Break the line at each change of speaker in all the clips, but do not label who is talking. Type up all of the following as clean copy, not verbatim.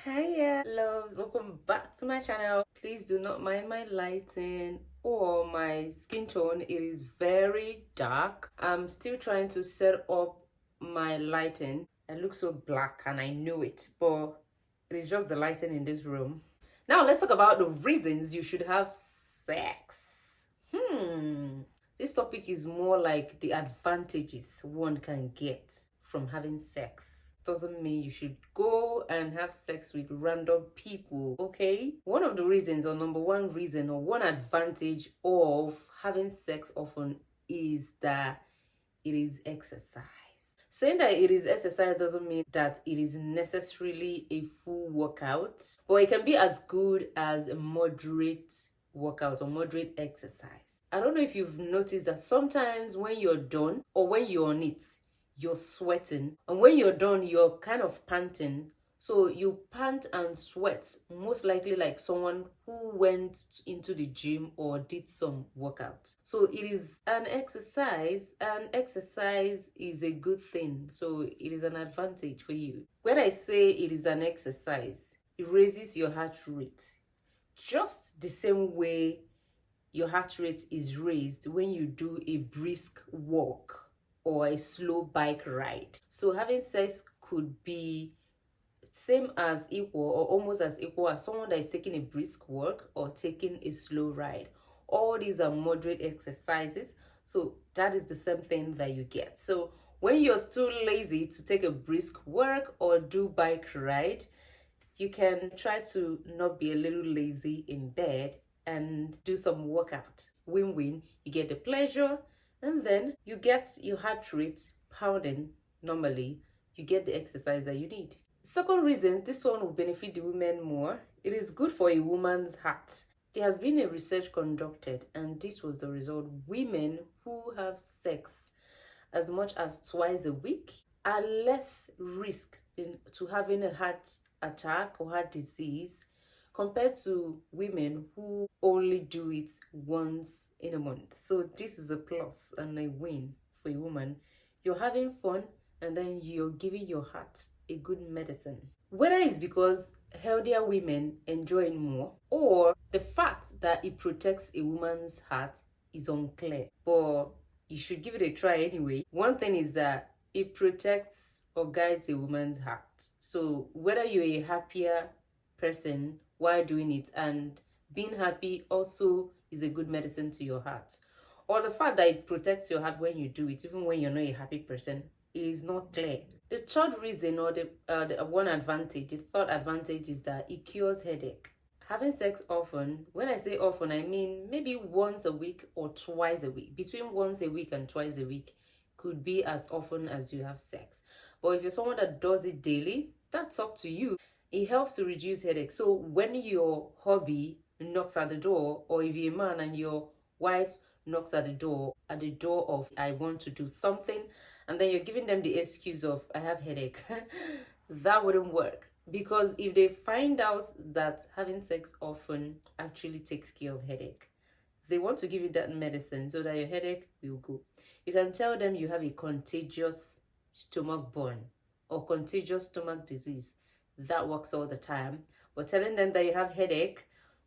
Hiya love, welcome back to my channel. Please do not mind my lighting or my skin tone. It is very dark. I'm still trying to set up my lighting. I look so black and I know it, but it is just the lighting in this room. Now let's talk about the reasons you should have sex. This topic is more like the advantages one can get from having sex. Doesn't mean you should go and have sex with random people, okay? One of the reasons, or number one reason, or one advantage of having sex often is that it is exercise. Saying that it is exercise doesn't mean that it is necessarily a full workout, but it can be as good as a moderate workout or moderate exercise. I don't know if you've noticed that sometimes when you're done or when you're on it, you're sweating, and when you're done, you're kind of panting. So you pant and sweat, most likely like someone who went into the gym or did some workout. So it is an exercise, and exercise is a good thing. So it is an advantage for you. When I say it is an exercise, it raises your heart rate. Just the same way your heart rate is raised when you do a brisk walk or a slow bike ride. So having sex could be same as equal or almost as equal as someone that is taking a brisk walk or taking a slow ride. All these are moderate exercises, so that is the same thing that you get. So when you're too lazy to take a brisk walk or do bike ride, you can try to not be a little lazy in bed and do some workout. Win-win. You get the pleasure, and then you get your heart rate pounding normally. You get the exercise that you need. Second reason, this one will benefit the women more. It is good for a woman's heart. There has been a research conducted, and this was the result. Women who have sex as much as twice a week are less risk to having a heart attack or heart disease compared to women who only do it once in a month. So this is a plus and a win for a woman. You're having fun, and then you're giving your heart a good medicine. Whether it's because healthier women enjoy it more or the fact that it protects a woman's heart is unclear, but you should give it a try anyway. One thing is that it protects or guides a woman's heart. So whether you're a happier person while doing it, and being happy also is a good medicine to your heart, or the fact that it protects your heart when you do it, even when you're not a happy person, is not clear. The third reason, or the one advantage, the third advantage is that it cures headache. Having sex often, when I say often, I mean maybe once a week or twice a week. Between once a week and twice a week could be as often as you have sex. But if you're someone that does it daily, that's up to you. It helps to reduce headache. So when your hobby knocks at the door, or if you're a man and your wife knocks at the door of I want to do something, and then you're giving them the excuse of I have headache, that wouldn't work. Because if they find out that having sex often actually takes care of headache, they want to give you that medicine so that your headache will go. You can tell them you have a contagious stomach burn or contagious stomach disease. That works all the time. But telling them that you have headache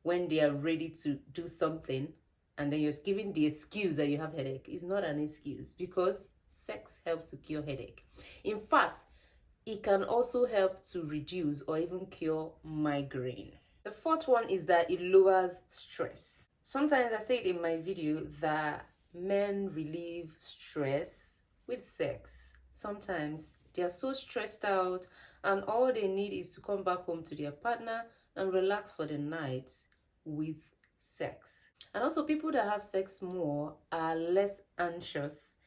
when they are ready to do something, and then you're giving the excuse that you have headache, is not an excuse, because sex helps to cure headache. In fact, it can also help to reduce or even cure migraine. The fourth one is that it lowers stress. Sometimes I say it in my video that men relieve stress with sex. Sometimes they are so stressed out and all they need is to come back home to their partner and relax for the night with sex. And also, people that have sex more are less anxious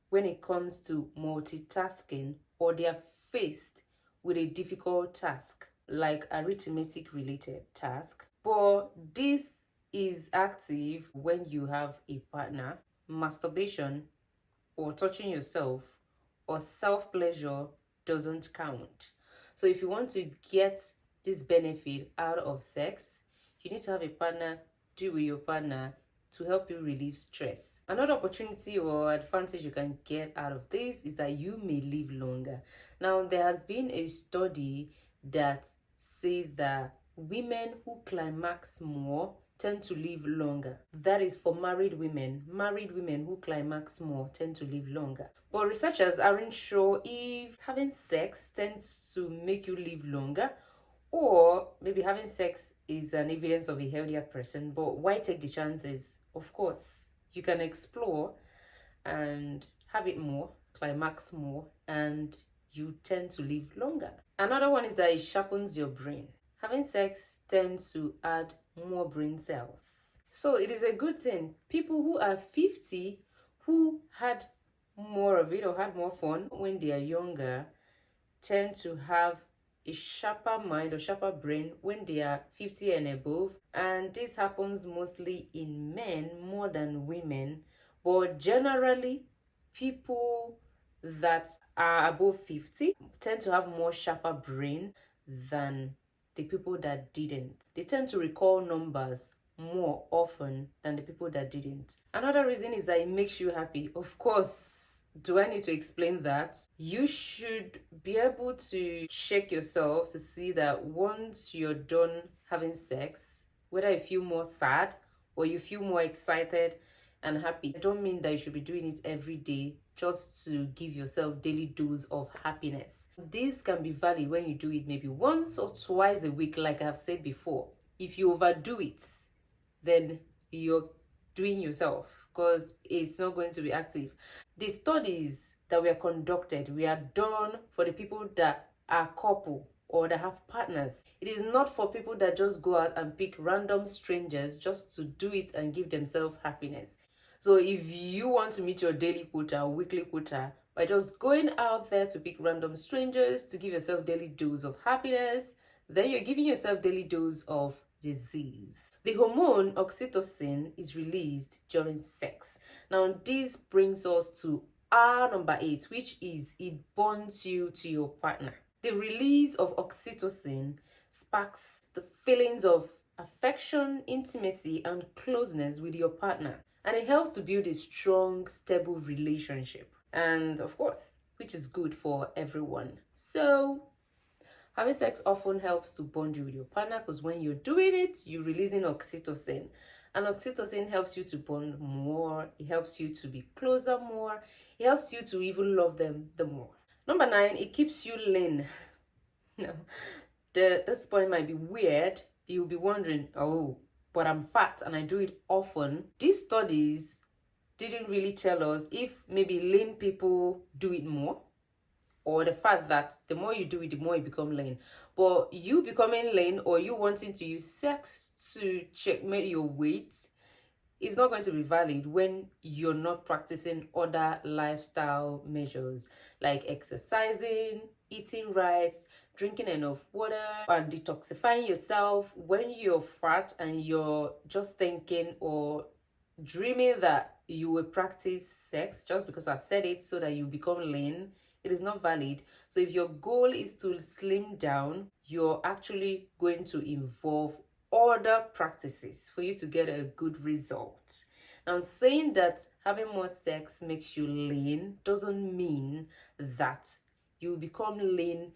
when it comes to multitasking, or they are faced with a difficult task like arithmetic related task. But this is active when you have a partner. Masturbation or touching yourself or self-pleasure doesn't count. So if you want to get this benefit out of sex, you need to have a partner, do with your partner, to help you relieve stress. Another opportunity or advantage you can get out of this is that you may live longer. Now, there has been a study that say that women who climax more tend to live longer. That is for married women. Married women who climax more tend to live longer. But researchers aren't sure if having sex tends to make you live longer, or maybe having sex is an evidence of a healthier person. But why take the chances? Of course, you can explore and have it more, climax more, and you tend to live longer. Another one is that it sharpens your brain. Having sex tends to add more brain cells. So it is a good thing. People who are 50 who had more of it or had more fun when they are younger tend to have a sharper mind or sharper brain when they are 50 and above. And this happens mostly in men more than women. But generally, people that are above 50 tend to have more sharper brain than the people that didn't. They tend to recall numbers more often than the people that didn't. Another reason is that it makes you happy. Of course, do I need to explain that? You should be able to check yourself to see that once you're done having sex, whether you feel more sad or you feel more excited and happy. I don't mean that you should be doing it every day just to give yourself daily dose of happiness. This can be valid when you do it maybe once or twice a week, like I've said before. If you overdo it, then you're doing yourself, because it's not going to be active. The studies that were conducted were done for the people that are couple or that have partners. It is not for people that just go out and pick random strangers just to do it and give themselves happiness. So if you want to meet your daily quota, weekly quota, by just going out there to pick random strangers to give yourself daily dose of happiness, then you're giving yourself daily dose of disease. The hormone oxytocin is released during sex. Now this brings us to our number 8, which is it bonds you to your partner. The release of oxytocin sparks the feelings of affection, intimacy, and closeness with your partner. And it helps to build a strong, stable relationship. And of course, which is good for everyone. So having sex often helps to bond you with your partner, because when you're doing it, you're releasing oxytocin. And oxytocin helps you to bond more. It helps you to be closer more. It helps you to even love them the more. Number 9, it keeps you lean. Now, this point might be weird. You'll be wondering, oh, but I'm fat and I do it often. These studies didn't really tell us if maybe lean people do it more, or the fact that the more you do it, the more you become lean. But you becoming lean or you wanting to use sex to checkmate your weight is not going to be valid when you're not practicing other lifestyle measures like exercising, eating right, drinking enough water, and detoxifying yourself. When you're fat and you're just thinking or dreaming that you will practice sex just because I've said it so that you become lean, it is not valid. So if your goal is to slim down, you're actually going to involve other practices for you to get a good result. Now, saying that having more sex makes you lean doesn't mean that you become lean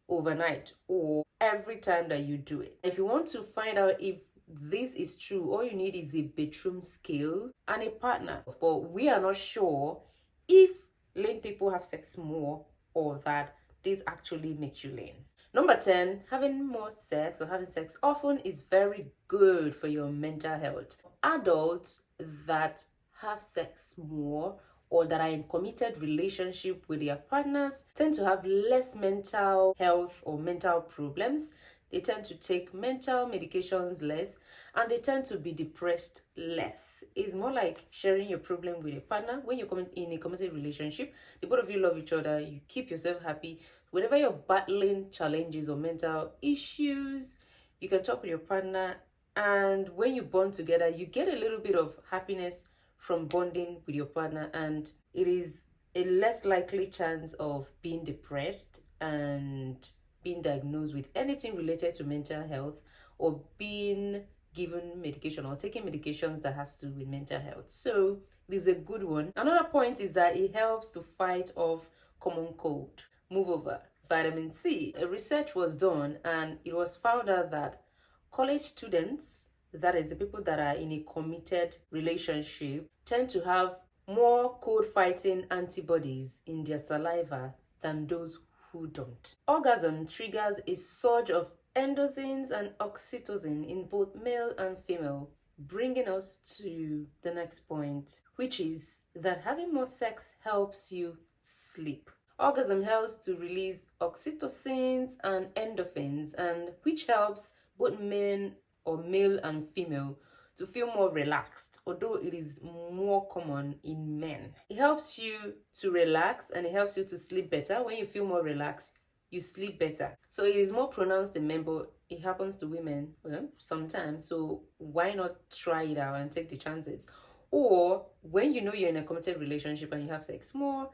overnight or every time that you do it. If you want to find out if this is true, all you need is a bedroom scale and a partner. But we are not sure if lean people have sex more or that this actually makes you lean. Number 10, having more sex or having sex often is very good for your mental health. Adults that have sex more or that are in committed relationship with their partners tend to have less mental health or mental problems. They tend to take mental medications less, and they tend to be depressed less. It's more like sharing your problem with a partner. When you're in a committed relationship, the both of you love each other, you keep yourself happy. Whenever you're battling challenges or mental issues, you can talk with your partner, and when you bond together, you get a little bit of happiness from bonding with your partner, and it is a less likely chance of being depressed and being diagnosed with anything related to mental health or being given medication or taking medications that has to do with mental health. So it is a good one. Another point is that it helps to fight off common cold. Move over. vitamin C. A research was done and it was found out that college students, that is the people that are in a committed relationship, tend to have more cold fighting antibodies in their saliva than those who don't. Orgasm triggers a surge of endorphins and oxytocin in both male and female, bringing us to the next point, which is that having more sex helps you sleep. Orgasm helps to release oxytocins and endorphins, and which helps both men or male and female to feel more relaxed, although it is more common in men. It helps you to relax and it helps you to sleep better. When you feel more relaxed, you sleep better. So it is more pronounced in men, but it happens to women sometimes. So why not try it out and take the chances? Or when you know you're in a committed relationship and you have sex more,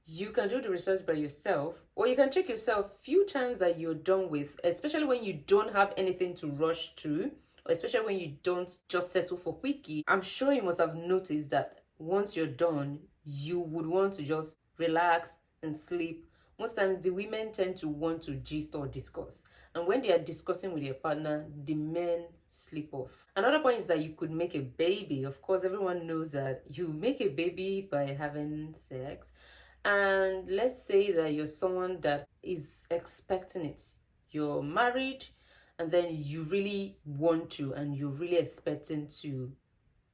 you can do the research by yourself, or you can check yourself few times that you're done with, especially when you don't have anything to rush to, or especially when you don't just settle for quickie. I'm sure you must have noticed that once you're done, you would want to just relax and sleep. Most times the women tend to want to gist or discuss, and when they are discussing with their partner, the men sleep off. Another point is that you could make a baby. Of course, everyone knows that you make a baby by having sex. And let's say that you're someone that is expecting it. You're married and then you really want to, and you're really expecting to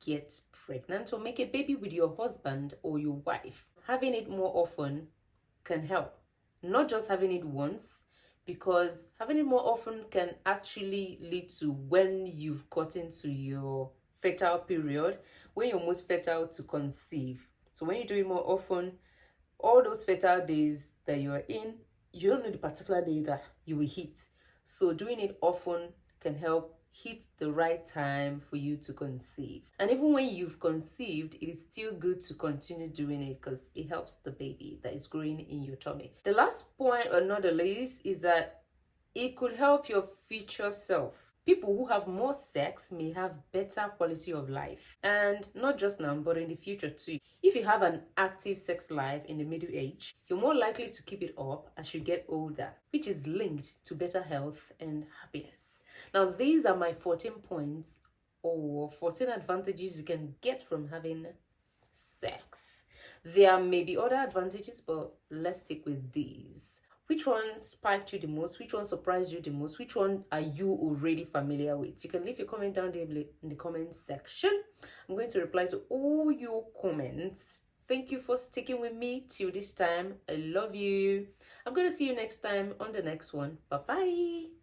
get pregnant or make a baby with your husband or your wife. Having it more often can help. Not just having it once, because having it more often can actually lead to when you've gotten to your fertile period, when you're most fertile to conceive. So when you do it more often, all those fertile days that you are in, you don't know the particular day that you will hit. So doing it often can help hit the right time for you to conceive. And even when you've conceived, it is still good to continue doing it because it helps the baby that is growing in your tummy. The last point, or not the least, is that it could help your future self. People who have more sex may have better quality of life, and not just now but in the future too. If you have an active sex life in the middle age, you're more likely to keep it up as you get older, which is linked to better health and happiness. Now these are my 14 points or 14 advantages you can get from having sex. There may be other advantages, but let's stick with these. Which one spiked you the most? Which one surprised you the most? Which one are you already familiar with? You can leave your comment down there in the comment section. I'm going to reply to all your comments. Thank you for sticking with me till this time. I love you. I'm going to see you next time on the next one. Bye-bye.